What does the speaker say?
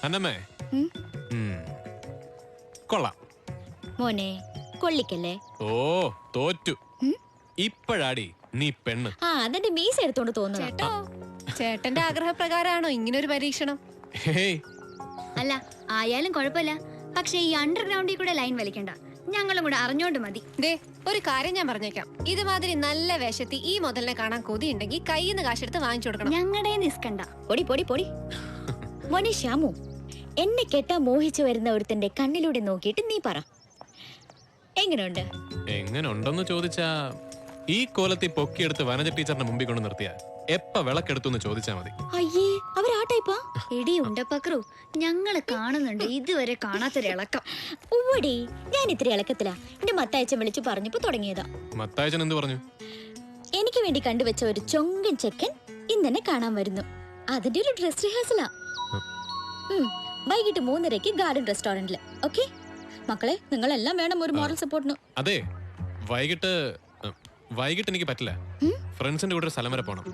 അന്നമ്മേ കൊള്ളാം മോനെ കൊള്ളിക്കല്ലേ. ഓ തോറ്റു. ഇപ്പഴാടി നീ പെണ്ണ്. അതെന്റെ മീശ എടുത്തോണ്ട് തോന്നുന്നു. ചേട്ടോ, ചേട്ടന്റെ ആഗ്രഹപ്രകാരാണോ ഇങ്ങനൊരു പരീക്ഷണം? അല്ല ആയാലും കുഴപ്പമില്ല. പക്ഷെ ഈ അണ്ടർഗ്രൗണ്ടിൽ കൂടെ ലൈൻ വലിക്കണ്ട, ഞങ്ങളും കൂടെ അറിഞ്ഞോണ്ട് മതി. ദേ ഒരു കാര്യം ഞാൻ പറഞ്ഞേക്കാം, ഇതുമാതിരി നല്ല വേഷത്തിൽ ഈ മുതലിനെ കാണാൻ കൊതിയുണ്ടെങ്കിൽ കയ്യിൽ നിന്ന് കാശെടുത്ത് വാങ്ങിച്ചു കൊടുക്കണം. ഞങ്ങളുടെ നിസ്കണ്ട. പൊടി പൊടി പൊടി. മോനെ ശ്യാമു, എന്നെ കെട്ടാൻ മോഹിച്ചു വരുന്ന ഒരുത്തന്റെ കണ്ണിലൂടെ നോക്കിയിട്ട് നീ പറ, എങ്ങനെയുണ്ട്? എങ്ങനെയുണ്ടെന്ന് ചോദിച്ചാ ഈ കോലത്തിൽ പൊക്കിയെടുത്ത് വനജ ടീച്ചറിന്റെ മുമ്പിൽ കൊണ്ട് നിർത്തിയ എപ്പ വിളക്കെടുത്തു ചോദിച്ചാ മതി. അയ്യേ, അവരാട്ടായിപ്പാ. എടി ഉണ്ടപ്പക്രു, ഞങ്ങള് കാണുന്നുണ്ട് ഇതുവരെ കാണാത്തൊരിളക്കം. ഉവ്വടി, ഞാൻ ഇത്തിരി ഇളക്കത്തിലാ. എന്റെ മത്തായച്ചൻ വിളിച്ചു പറഞ്ഞപ്പോ തുടങ്ങിയതാ. മത്തായച്ചൻ എന്ത് പറഞ്ഞു? എനിക്ക് വേണ്ടി കണ്ടുവച്ച ഒരു ചൊങ്കൻ ചെക്കൻ ഇന്നെന്നെ കാണാൻ വരുന്നു. അതിന്റെ ഒരു ഡ്രസ് റിഹേഴ്സലാ. വൈകിട്ട് 3:30 ഗാർഡൻ റെസ്റ്റോറന്റില്. ഓക്കെ മക്കളെ, നിങ്ങളെല്ലാം വേണം ഒരു മോറൽ സപ്പോർട്ടിന്. അതെ, വൈകിട്ട് എനിക്ക് പറ്റില്ല. ഫ്രണ്ട്സിന്റെ കൂടെ ഒരു സ്ഥലം വരെ പോണം.